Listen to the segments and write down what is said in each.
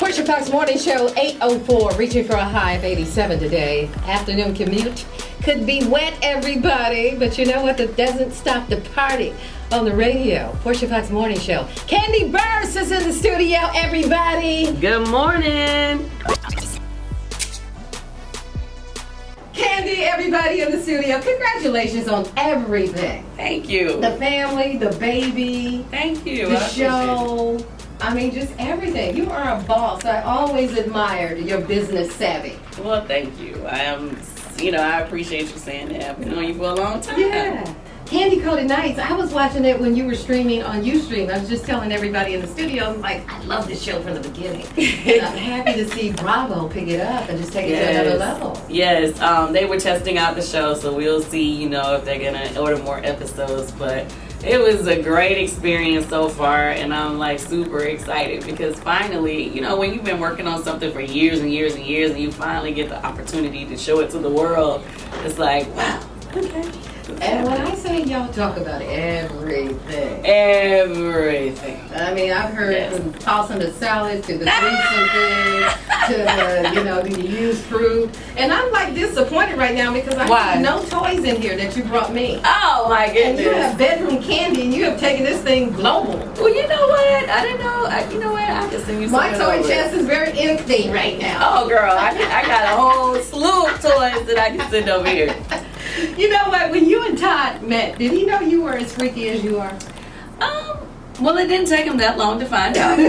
Portia Fox Morning Show, 8:04, reaching for a high of 87 today. Afternoon commute could be wet, everybody, but you know what? That doesn't stop the party on the radio. Portia Fox Morning Show. Kandi Burse is in the studio, everybody. Good morning. Kandi, everybody in the studio, congratulations on everything. Thank you. The family, the baby. Thank you. The show. I mean, just everything. You are a boss. I always admired your business savvy. Well, thank you. I am, I appreciate you saying that. I've been on you for a long time. Yeah. Kandi Koated Nights. I was watching it when you were streaming on Ustream. I was just telling everybody in the studio, I'm like, I love this show from the beginning. And I'm happy to see Bravo pick it up and just take it to another level. Yes. They were testing out the show, so we'll see, if they're going to order more episodes. But it was a great experience so far, and I'm like super excited because finally, when you've been working on something for years and years and years and you finally get the opportunity to show it to the world, it's like, wow, okay. And when I say y'all talk about everything. Everything. I mean, I've heard from tossing the salad to the threesome thing to the used fruit. And I'm like disappointed right now because I have no toys in here that you brought me. Oh my goodness. And you have bedroom candy and you have taken this thing global. Well, you know what? I didn't know. You know what? I can send you something. My toy chest is very empty right now. Oh girl, I got a whole slew of toys that I can send over here. You know what? When you and Todd met, did he know you were as freaky as you are? Well, it didn't take him that long to find out.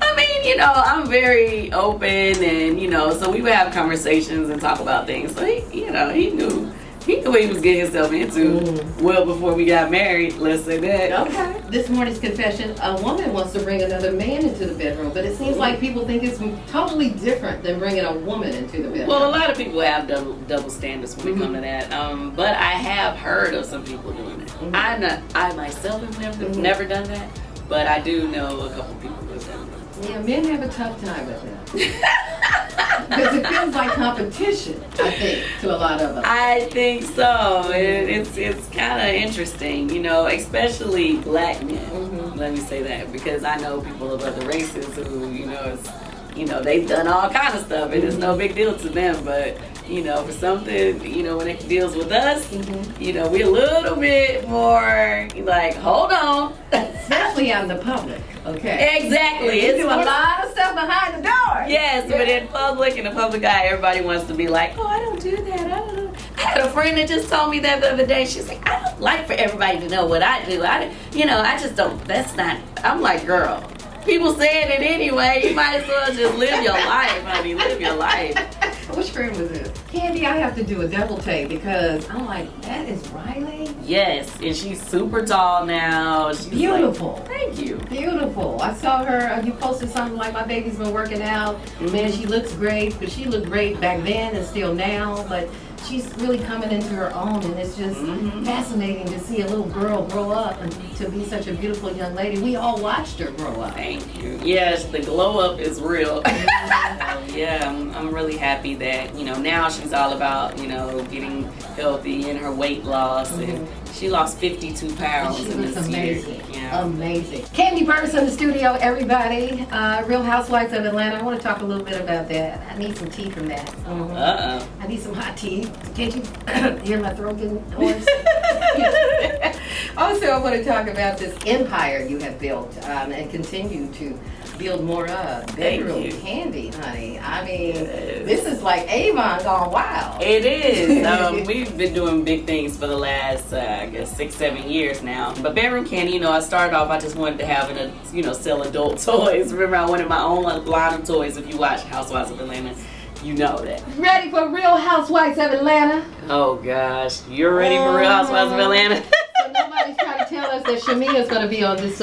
I mean, I'm very open, and so we would have conversations and talk about things. So he knew what he was getting himself into well before we got married. Let's say that. Okay. This morning's confession: a woman wants to bring another man into the bedroom, but it seems like people think it's totally different than bringing a woman into the bedroom. Well, a lot of people have double standards when we come to that. But I have heard of some people doing it. I myself have never done that, but I do know a couple people who have done it. Yeah, men have a tough time with that. Because it feels like competition, I think, to a lot of us. I think so. It's kind of interesting, especially black men. Let me say that because I know people of other races who, they've done all kind of stuff and it's no big deal to them. But for something, when it deals with us, we're a little bit more like, hold on. Especially out in the public. Okay. Exactly. You do a lot of stuff behind the door. Yes, but in the public eye, everybody wants to be like, oh, I don't do that. I don't know. I had a friend that just told me that the other day. She's like, I don't like for everybody to know what I do. I just don't. That's not. I'm like, girl, people saying it anyway. You might as well just live your life, honey. Live your life. Which friend was this? Kandi, I have to do a double take because I'm like, that is Riley? Yes, and she's super tall now. She's beautiful. Like, thank you. Beautiful. I saw her, you posted something like, my baby's been working out. Man, she looks great, but she looked great back then and still now, but she's really coming into her own, and it's just fascinating to see a little girl grow up and to be such a beautiful young lady. We all watched her grow up. Thank you. Yes, the glow up is real. Yeah, I'm really happy that, now she's all about, getting healthy and her weight loss, and she lost 52 pounds in this amazing. year. Yeah. Amazing. Kandi Burse in the studio, everybody. Real Housewives of Atlanta. I want to talk a little bit about that. I need some tea from that. I need some hot tea. Can't you hear my throat getting hoarse? Also, I want to talk about this empire you have built and continue to build more of. Bedroom Kandi, honey. I mean, this is like Avon gone wild. It is. We've been doing big things for the last, 6-7 years now. But Bedroom Kandi, I started off, I just wanted to have sell adult toys. Remember, I wanted my own line of toys. If you watch Housewives of Atlanta, you know that. Ready for Real Housewives of Atlanta? Oh gosh, you're ready for Real Housewives of Atlanta? So nobody's trying to tell us that Shamia's going to be on this.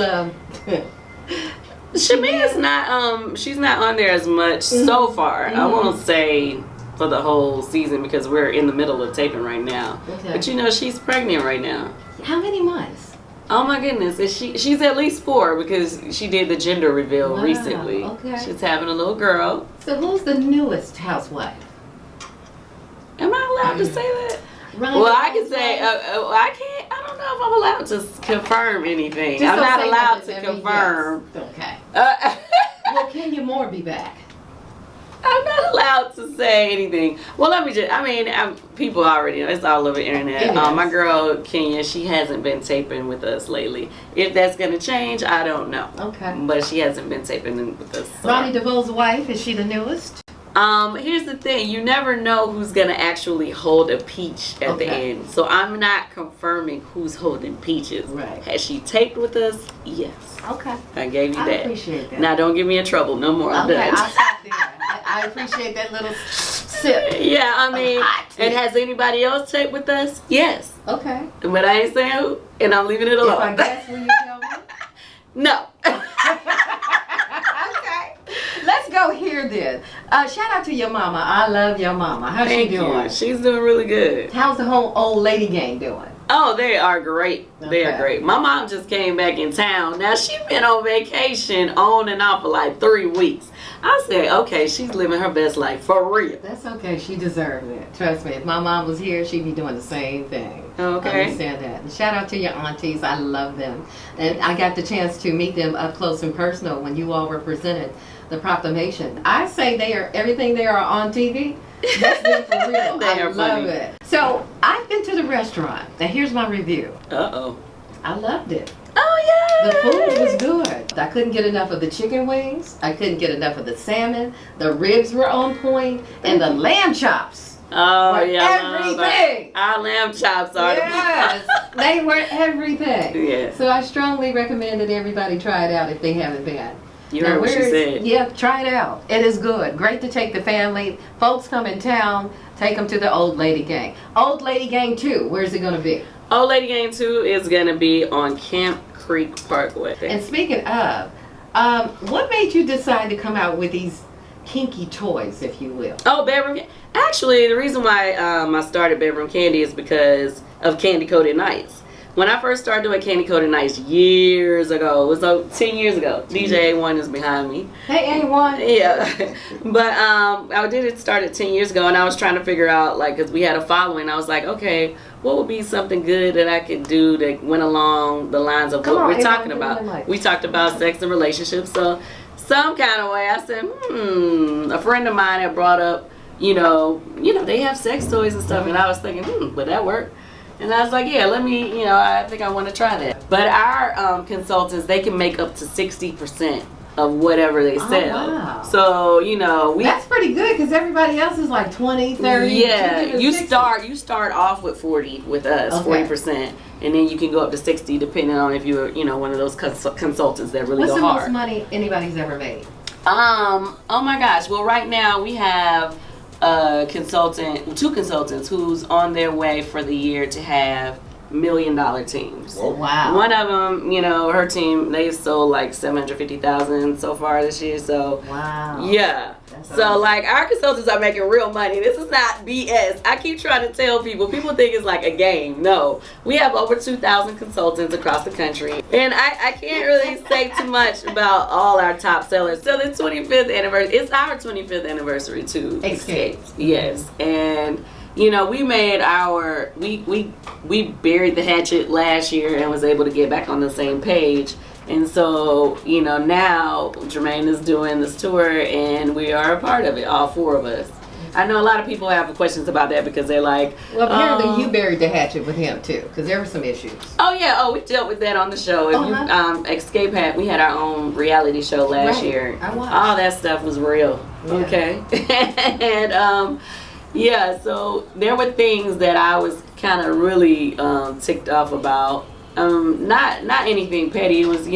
Shamia's not. She's not on there as much so far. I won't say for the whole season because we're in the middle of taping right now. Okay. But she's pregnant right now. How many months? Oh my goodness, she's at least 4 because she did the gender reveal recently. Okay. She's having a little girl. So who's the newest housewife? Am I allowed to say that? Rhonda well, I can say, I can't, I don't don't know if I'm allowed to confirm anything. Just I'm don't not say allowed nothing, to that means confirm. yes. Okay. Uh, Will Kenya Moore be back? I'm not allowed to say anything. Well, let me just, people already know. It's all over the internet. It is. My girl, Kenya, she hasn't been taping with us lately. If that's going to change, I don't know. Okay. But she hasn't been taping with us. So. Ronnie DeVoe's wife, is she the newest? Here's the thing. You never know who's going to actually hold a peach at the end. So I'm not confirming who's holding peaches. Right. Has she taped with us? Yes. Okay. I gave you I that. appreciate that. Now don't get me in trouble no more. I'm Okay, done. I'll stop there. I appreciate that little sip. Yeah, I mean, hot tea. and has anybody else taped with us? Yes. Okay. But I ain't saying who, and I'm leaving it alone. If I guess, will you tell me? No. Okay. Let's go here then. Shout out to your mama. I love your mama. How's Thank she doing? you. She's doing really good. How's the whole old lady gang doing? Oh, they are great. They are Okay. great. My mom just came back in town. Now, she's been on vacation on and off for like 3 weeks. I said, okay, she's living her best life for real. That's okay. She deserves it. Trust me. If my mom was here, she'd be doing the same thing. Okay. I understand that. And shout out to your aunties. I love them. And I got the chance to meet them up close and personal when you all represented the proclamation. I say they are everything they are on TV. That's them for real. They I are love funny. it. So I've been to the restaurant. Now here's my review. Uh-oh. I loved it. Oh, yeah. The food was good. I couldn't get enough of the chicken wings. I couldn't get enough of the salmon. The ribs were on point, and the lamb chops. Oh, were yeah. everything. Our lamb chops are Yes, they were everything. Yes. So I strongly recommend that everybody try it out if they haven't been. You heard what she said. Yeah, try it out. It is good. Great to take the family. Folks come in town, take them to the Old Lady Gang. Old Lady Gang 2, where's it going to be? Old Lady Gang 2 is going to be on Camp Creek Parkway. And speaking of, what made you decide to come out with these kinky toys, if you will? Oh, bedroom. Actually, the reason why I started Bedroom Candy is because of Kandi Koated Nights. When I first started doing Kandi Koated Nights years ago, it was 10 years ago. DJ A1 is behind me. Hey, A1. Yeah, but I did it started 10 years ago, and I was trying to figure out, like, because we had a following, I was like, okay, what would be something good that I could do that went along the lines of what we're talking about. We talked about sex and relationships, so some kind of way I said, a friend of mine had brought up, you know, they have sex toys and stuff, and I was thinking, would that work? And I was like, yeah, let me, I think I want to try that. But our consultants, they can make up to 60% of whatever they sell. Wow. So, That's pretty good because everybody else is like 20, 30. Yeah, you 60. start off with 40 with us, Okay. 40%, and then you can go up to 60 depending on if you're, one of those consultants that really What's go the hard. most money anybody's ever made? Oh my gosh. Well, right now we have two consultants who's on their way for the year to have $1 million teams. Whoa. Wow. One of them, her team, they sold like 750,000 so far this year. So Wow. yeah. That's So awesome. like our consultants are making real money. This is not BS. I keep trying to tell people think it's like a game. No, we have over 2,000 consultants across the country, and I can't really say too much about all our top sellers. So the 25th anniversary, it's our 25th anniversary too. Escape. Yes, and we made we buried the hatchet last year and was able to get back on the same page. And so, now Jermaine is doing this tour and we are a part of it, all 4 of us. I know a lot of people have questions about that because they're like, Well, apparently you buried the hatchet with him too because there were some issues. oh yeah, we dealt with that on the show. If Escape we had our own reality show last Right. year. I watched. All that stuff was real. Yeah. Okay. And yeah, so there were things that I was kind of really ticked off about. Not anything petty. It was, the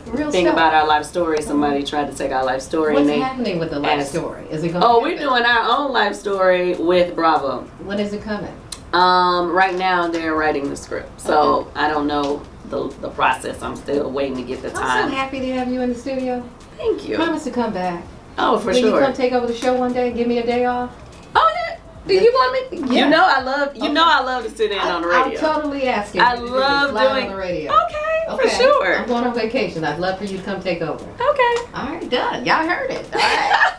Real thing stuff. about our life story. Somebody tried to take our life story. What's and they happening with the life asked- story? Is it going? Oh, we're doing our own life story with Bravo. When is it coming? Right now they're writing the script, so I don't know the process. I'm still waiting to get the I'm so time. happy to have you in the studio. Thank you. Promise to come back. Oh, for Will sure. you come take over the show one day and give me a day off? Oh yeah. Do you want me? Yeah. I love. I love to sit in on the radio. I'll totally ask you. I to do love this live doing on the radio. Okay, for sure. I'm going on vacation. I'd love for you to come take over. Okay. All right, done. Y'all heard it. All right.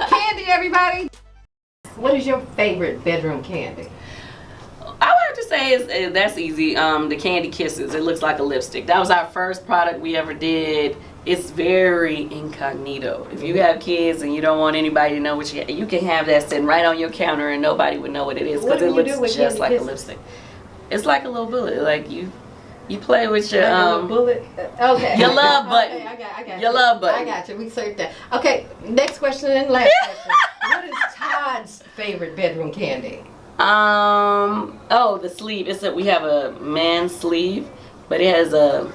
Candy, everybody. What is your favorite bedroom candy? I would have to say that's easy. The Kandi Kisses. It looks like a lipstick. That was our first product we ever did. It's very incognito. If you have kids and you don't want anybody to know what you can have that sitting right on your counter and nobody would know what it is because it looks just like a lipstick. It's like a little bullet. Like you play with your bullet. Okay. Your love button. Okay, I got your you. love button. I got you. We saved that. Okay, next question and last question. What is Todd's favorite bedroom candy? The sleeve. We have a man's sleeve, but it has a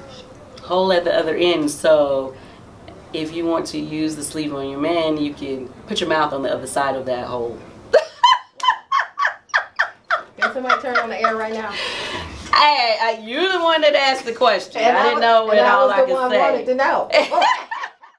hole at the other end, so if you want to use the sleeve on your man, you can put your mouth on the other side of that hole. Can somebody turn on the air right now? Hey, you're the one that asked the question. I didn't know what all I could say. I was the one wanted to know.